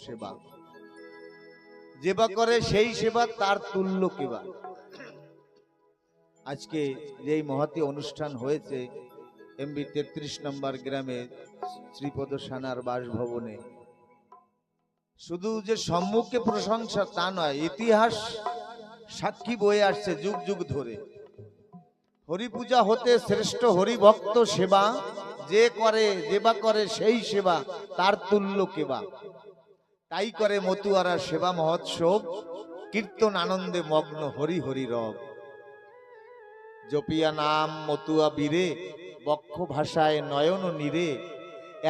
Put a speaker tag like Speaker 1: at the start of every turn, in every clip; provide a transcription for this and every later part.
Speaker 1: সেবা, যেবা করে সেই সেবা তার তুল্য কেবা। আজকে যেই মহতী অনুষ্ঠান হয়েছে এমবি 33 নম্বর গ্রামে শ্রীপদ সানার বাসভবনে, শুধু যে সম্মুখে প্রশংসা তা নয়, ইতিহাস সাক্ষী বয়ে আসছে যুগ যুগ ধরে। হরি পূজা হতে শ্রেষ্ঠ হরিভক্ত সেবা, যে করে যেবা করে সেই সেবা তার তুল্য কেবা। তাই করে মতুয়ারা সেবা মহোৎসব, কীর্তন আনন্দে মগ্ন হরি হরি রব। জপিয়া নাম মতুয়া বীরে, বক্ষ ভাষায় নয়ন নীরে,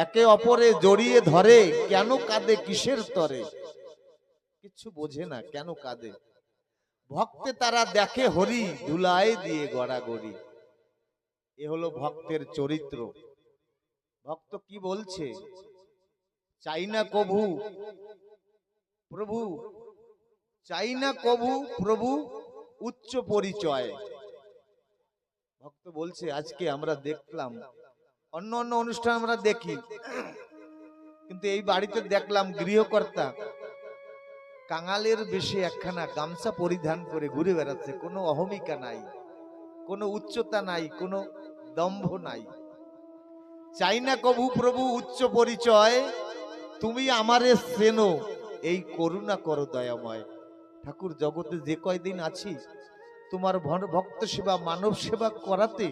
Speaker 1: একে অপরে জড়িয়ে ধরে, কেন কাঁদে কিসের তরে? কিছু বোঝে না কেন কাঁদে। ভক্তে তারা দেখে হরি, ধুলায় দিয়ে গড়াগড়ি। এ হলো ভক্তের চরিত্র। ভক্ত কি বলছে? চাই না কভু প্রভু, চাই না কভু প্রভু উচ্চ পরিচয়। ভক্ত বলছে, আজকে আমরা দেখলাম, অন্য অন্য অনুষ্ঠান আমরা দেখি, কিন্তু এই বাড়িতে দেখলাম গৃহকর্তা কাঙালের বেশে একখানা গামছা পরিধান করে ঘুরে বেড়াচ্ছে। কোনো অহমিকা নাই, কোনো উচ্চতা নাই, কোনো দম্ভ নাই। চাই না কভু প্রভু উচ্চ পরিচয়, তুমি আমারে চেনো, এই করুণা করো দয়াময়। ঠাকুর, জগতে যে কয়দিন আছি তোমার ভক্ত সেবা মানব সেবা করাতে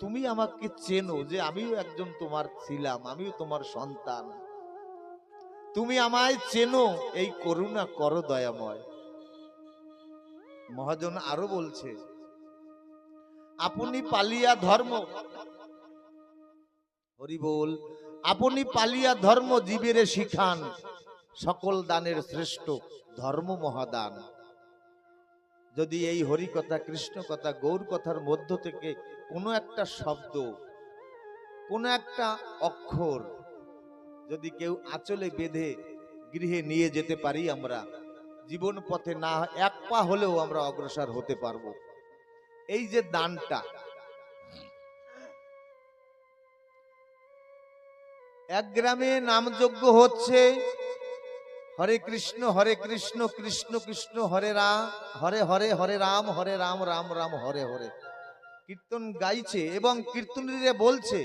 Speaker 1: তুমি আমাকে চেনো, যে আমিও একজন তোমার ছিলাম, আমিও তোমার সন্তান। তুমি আমায় চেনো, এই করুণা করো দয়াময়। মহাজন আরো বলছে, আপনি পালিয়া ধর্ম, হরি বল, আপনি পালিয়া ধর্ম জীবেরে শিখান, সকল দানের শ্রেষ্ঠ ধর্ম মহাদান। যদি এই হরি কথা, কৃষ্ণ কথা, গৌর কথার মধ্য থেকে কোনো একটা শব্দ, কোনো একটা অক্ষর যদি কেউ আঁচলে বেঁধে গৃহে নিয়ে যেতে পারি, আমরা জীবন পথে না এক পা হলেও আমরা অগ্রসর হতে পারবো। এই যে দানটা, এক গ্রামে নামযজ্ঞ হচ্ছে, হরে কৃষ্ণ কৃষ্ণ কৃষ্ণ হরে রাম, হরে হরে, হরে রাম রাম রাম হরে হরে। কীর্তন গাইছে এবং কীর্তনীরা বলছে,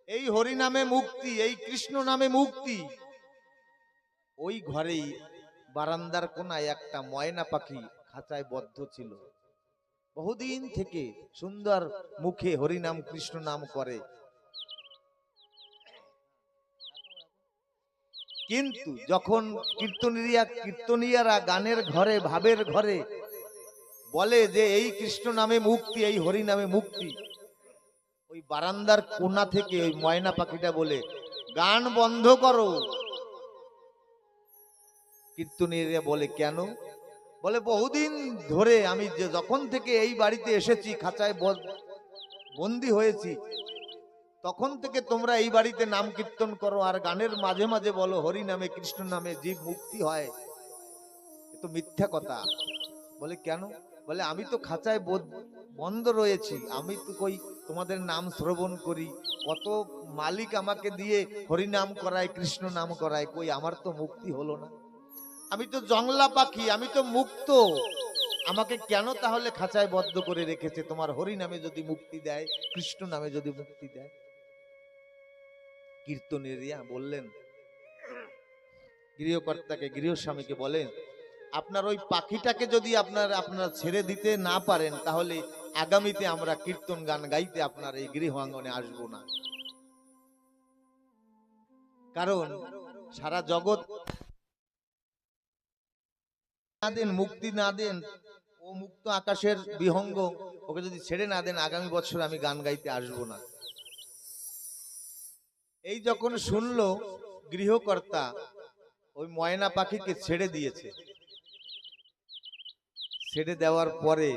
Speaker 1: এই হরি নামে মুক্তি, এই কৃষ্ণ নামে মুক্তি। ওই ঘরেই বারান্দার কোনায় একটা ময়না পাখি খাঁচায় বদ্ধ ছিল। বহুদিন থেকে সুন্দর মুখে হরি নাম কৃষ্ণ নাম করে, কিন্তু যখন কীর্তনীয়ারা গানের ঘরে, ভাবের ঘরে বলে যে এই কৃষ্ণ নামে মুক্তি, এই হরি নামে মুক্তি, ওই বারান্দার কোণা থেকে ওই ময়না পাখিটা বলে, গান বন্ধ করো। কীর্তনীরা বলে, কেন? বলে, বহুদিন ধরে আমি যখন থেকে এই বাড়িতে এসেছি, খাঁচায় বন্দী হয়েছি, তখন থেকে তোমরা এই বাড়িতে নাম কীর্তন করো আর গানের মাঝে মাঝে বলো হরি নামে কৃষ্ণ নামে জীব মুক্তি হয়। এ তো মিথ্যা কথা। বলে, কেন? বলে, আমি তো খাঁচায় বন্ধ রয়েছি, আমি তো কই তোমাদের নাম শ্রবণ করি, কত মালিক আমাকে দিয়ে হরি নাম করায়, কৃষ্ণ নাম করায়, কই আমার তো মুক্তি হলো না। আমি তো জংলা পাখি, আমি তো মুক্ত, আমাকে কেন তাহলে খাঁচায় বদ্ধ করে রেখেছে? তোমার হরি নামে যদি মুক্তি দেয়, কৃষ্ণ নামে যদি মুক্তি দেয়। কীর্তনীরা বললেন, গৃহকর্তাকে, গৃহস্বামীকে বলেন, আপনার ওই পাখিটাকে যদি আপনারা ছেড়ে দিতে না পারেন, তাহলে আগামীতে আমরা কীর্তন গান গাইতে আপনার এই গৃহ আঙ্গনে আসবো না। কারণ সারা জগৎ না দেন, মুক্তি না দেন, ও মুক্ত আকাশের বিহঙ্গ, ওকে যদি ছেড়ে না দেন, আগামী বছর আমি গান গাইতে আসবো না। এই যখন শুনলো গৃহকর্তা, ওই ময়না পাখিকে ছেড়ে দিয়েছে। ছেড়ে দেওয়ার পরে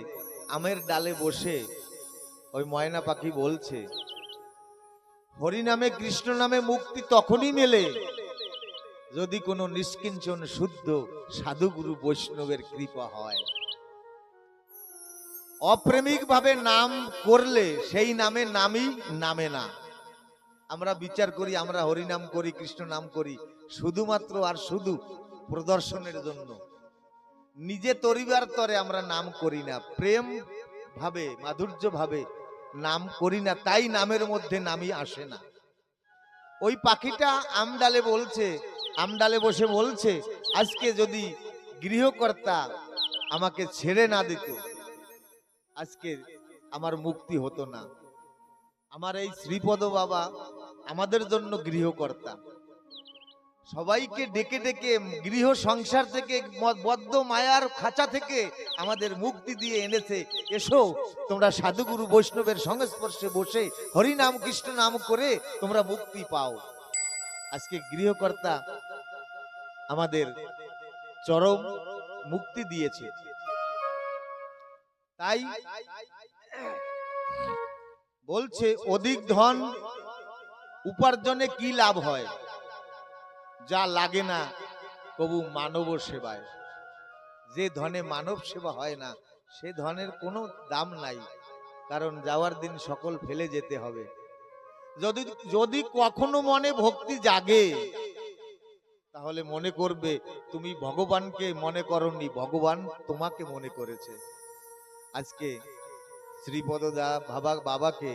Speaker 1: আমের ডালে বসে ওই ময়না পাখি বলছে, হরি নামে কৃষ্ণ নামে মুক্তি তখনই মেলে যদি কোনো নিষ্কিঞ্চন শুদ্ধ সাধুগুরু বৈষ্ণবের কৃপা হয়। অপ্রেমিক ভাবে নাম করলে সেই নামে নামই নামে না। আমরা বিচার করি, আমরা হরিনাম করি, কৃষ্ণ নাম করি শুধুমাত্র আর শুধু প্রদর্শনের জন্য। নিজে তরিবার তরে আমরা নাম করি না, প্রেম ভাবে মাধুর্য ভাবে নাম করি না, তাই নামের মধ্যে নামই আসে না। ওই পাখিটা আমডালে বলছে, আমডালে বসে বলছে, আজকে যদি গৃহকর্তা আমাকে ছেড়ে না দিত, আজকে আমার মুক্তি হতো না। আমার এই শ্রীপদ বাবা আমাদের জন্য গৃহকর্তা, সবাইকে ডেকে ডেকে গৃহ সংসার থেকে, বদ্ধ মায়ার খাঁচা থেকে আমাদের মুক্তি দিয়ে এনেছে। এসো তোমরা সাধুগুরু বৈষ্ণবের সংস্পর্শে বসে হরি নাম কৃষ্ণ নাম করে তোমরা মুক্তি পাও। আজকে গৃহকর্তা আমাদের চরম মুক্তি দিয়েছে। তাই বলছে অধিক ধন উপার্জনে কি লাভ হয়, যা লাগে না কবু মানব সেবায়। যে ধনে মানব সেবা হয় না সে ধনের কোনো দাম নাই, কারণ যাওয়ার দিন সকল ফেলে যেতে হবে। যদি যদি কখনো মনে ভক্তি জাগে, তাহলে মনে করবে তুমি ভগবানকে মনে করনি, ভগবান তোমাকে মনে করেছে। আজকে শ্রীপদদা বাবাকে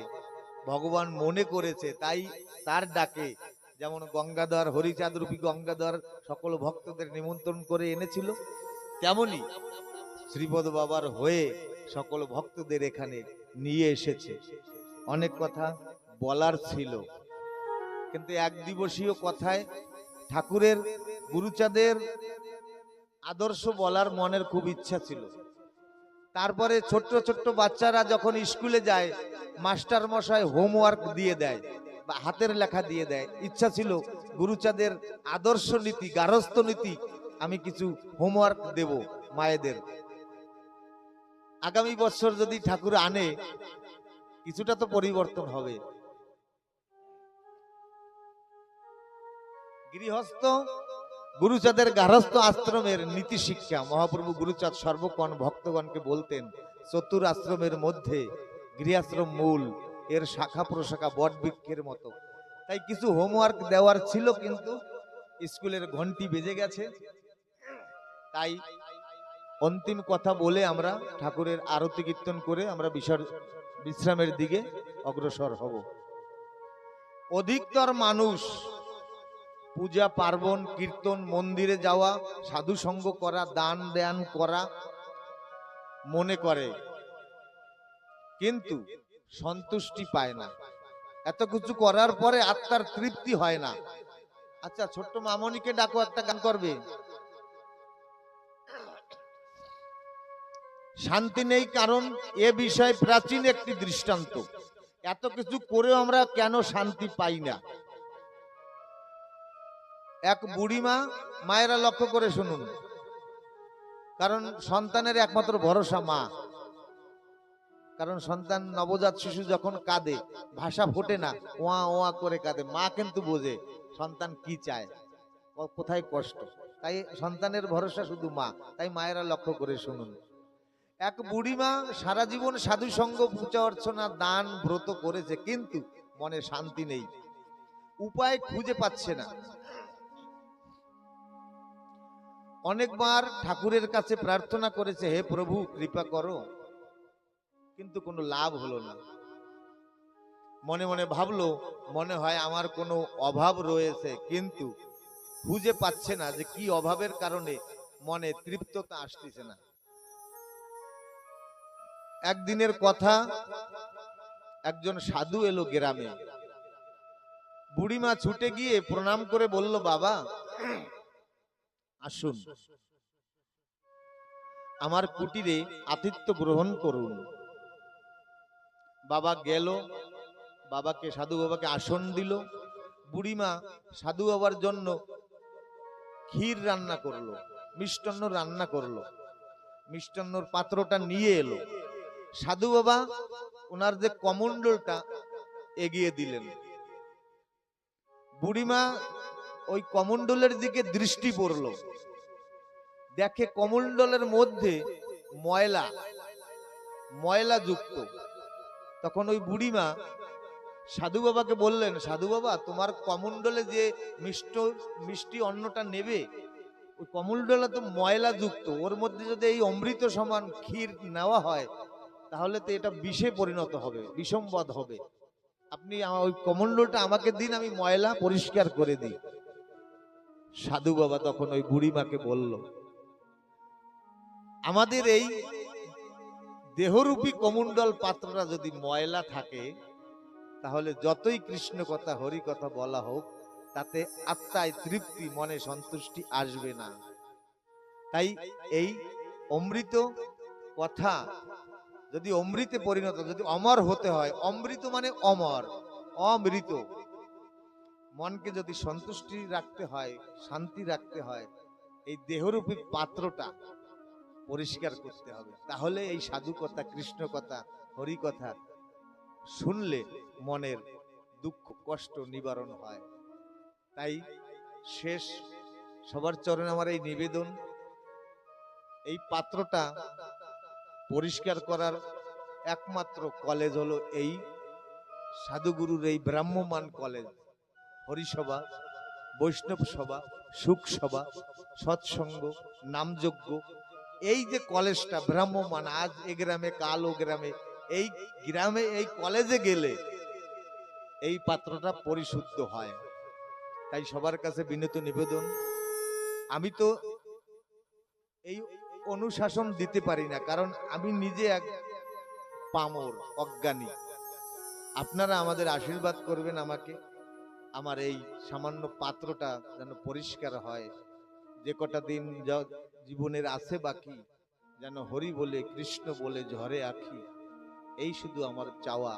Speaker 1: ভগবান মনে করেছে, তাই তার ডাকে যেমন গঙ্গাধর হরিচাঁদ রূপী গঙ্গাধর সকল ভক্তদের নিমন্ত্রণ করে এনেছিল, তেমনি শ্রীপদ বাবার হয়ে সকল ভক্তদের এখানে নিয়ে এসেছে। অনেক কথা বলার ছিল, কিন্তু এক দিবসীয় কথায় ঠাকুরের গুরুচাঁদের আদর্শ বলার মনের খুব ইচ্ছা ছিল। তারপরে ছোট্ট ছোট্ট বাচ্চারা যখন স্কুলে যায়, মাস্টার মশাই হোমওয়ার্ক দিয়ে দেয় বা হাতের লেখা দিয়ে দেয়। ইচ্ছা ছিল গুরুচাঁদের আদর্শ নীতি, গার্হস্থ্য নীতি আমি কিছু হোমওয়ার্ক দেব মায়েদের। আগামী বছর যদি ঠাকুর আনে, কিছুটা তো পরিবর্তন হবে। গৃহস্থ গুরুচাঁদের গার্হস্থ্য আশ্রমের নীতি শিক্ষা মহাপ্রভু গুরুচাঁদ সর্বক্ষণ ভক্তগণকে বলতেন, চতুর আশ্রমের মধ্যে গৃহাশ্রম মূল, এর শাখা প্রশাখা বট বৃক্ষের মতো। তাই কিছু হোমওয়ার্ক দেওয়ার ছিল, কিন্তু স্কুলের ঘন্টি বেজে গেছে। তাই অন্তিম কথা বলে আমরা ঠাকুরের আরতি কীর্তন করে আমরা বিশ্রামের দিকে অগ্রসর হব। অধিকতর মানুষ পূজা পার্বণ কীর্তন মন্দিরে যাওয়া, সাধু সঙ্গ করা, দান ধ্যান করা মনে করে, কিন্তু সন্তুষ্টি পায় না। এত কিছু করার পরে আত্মার তৃপ্তি হয় না। আচ্ছা, ছোট্ট মামনিকে ডাকো, একটা গান করবে। শান্তি নেই, কারণ এ বিষয়ে প্রাচীন একটি দৃষ্টান্ত। এত কিছু করেও আমরা কেন শান্তি পাই না? এক বুড়িমা, মায়েরা লক্ষ্য করে শুনুন, কারণ সন্তানের একমাত্র ভরসা মা। কারণ সন্তান নবজাত শিশু যখন কাঁদে, ভাষা ফোটে না, ওয়া ওয়া করে কাঁদে, মা কিন্তু বোঝে সন্তান কি চায়, কোথায় কষ্ট। তাই সন্তানের ভরসা শুধু মা। তাই মায়েরা লক্ষ্য করে শুনুন। এক বুড়িমা সারা জীবন সাধু সঙ্গ, পূজা অর্চনা, দান ব্রত করেছে, কিন্তু মনে শান্তি নেই, উপায় খুঁজে পাচ্ছে না। অনেকবার ঠাকুরের কাছে প্রার্থনা করেছে, হে প্রভু কৃপা করো, কিন্তু কোনো লাভ হলো না। মনে মনে ভাবলো, মনে হয় আমার কোনো অভাব রয়েছে, কিন্তু খুঁজে পাচ্ছে না যে কি অভাবের কারণে মনে তৃপ্ততা আসতেছে না। একদিনের কথা, একজন সাধু এলো গ্রামে। বুড়িমা ছুটে গিয়ে প্রণাম করে বলল, বাবা আসুন, আমার কুটিরে আতিথ্য গ্রহণ করুন। বাবা গেল, বাবাকে সাধু বাবাকে আসন দিল। বুড়িমা সাধু বাবার জন্য ক্ষীর রান্না করলো, মিষ্টান্ন রান্না করলো, মিষ্টান্নর পাত্রটা নিয়ে এলো। সাধু বাবা ওনার যে কমণ্ডলটা এগিয়ে দিলেন। বুড়িমা ওই কমণ্ডলের দিকে দৃষ্টি পড়ল, দেখে কমণ্ডলের মধ্যে ময়লা ময়লা যুক্ত। তখন ওই বুড়িমা সাধু বাবাকে বললেন, সাধু বাবা তোমার কমণ্ডলে যে মিষ্টি অন্নটা নেবে, ওই কমণ্ডলে তো ময়লা যুক্ত, ওর মধ্যে যদি এই অমৃত সমান ক্ষীর নেওয়া হয় তাহলে তো এটা বিষে পরিণত হবে, বিষমবদ হবে। আপনি ওই কমণ্ডলটা আমাকে দিন, আমি ময়লা পরিষ্কার করে দিই। সাধু বাবা তখন ওই বুড়িমাকে বলল, আমাদের এই দেহরূপী কমণ্ডল পাত্রটা যদি ময়লা থাকে তাহলে যতই কৃষ্ণ কথা হরি কথা বলা হোক তাতে আত্মায় তৃপ্তি, মনে সন্তুষ্টি আসবে না। তাই এই অমৃত কথা যদি অমৃতে পরিণত, যদি অমর হতে হয়, অমৃত মানে অমর, অমৃত, মনকে যদি সন্তুষ্টি রাখতে হয়, শান্তি রাখতে হয়, এই দেহরূপী পাত্রটা পরিষ্কার করতে হবে। তাহলে এই সাধু কথা, কৃষ্ণ কথা, হরি কথা শুনলে মনের দুঃখ কষ্ট নিবারণ হয়। তাই শেষ সবার চরণে আমার এই নিবেদন, এই পাত্রটা পরিষ্কার করার একমাত্র কলেজ হলো এই সাধুগুরুর এই ব্রাহ্মমান কলেজ, হরিসভা, বৈষ্ণব সভা, সুখ সভা, সৎসঙ্গ, নামযজ্ঞ, এই যে কলেজটা ব্রাহ্মমান, আজ এ গ্রামে কাল ও গ্রামে, এই গ্রামে এই কলেজে গেলে এই পাত্রটা পরিশুদ্ধ হয়। তাই সবার কাছে বিনীত নিবেদন, আমি তো এই অনুশাসন দিতে পারি না, কারণ আমি নিজে এক পামর, অজ্ঞানী। আপনারা আমাদের আশীর্বাদ করবেন আমাকে, আমার এই সামান্য পাত্রটা যেন পরিষ্কার হয়। যে কটা দিন জীবনের আছে বাকি, যেন হরি বলে কৃষ্ণ বলে ঝরে আখি, এই শুধু আমার চাওয়া।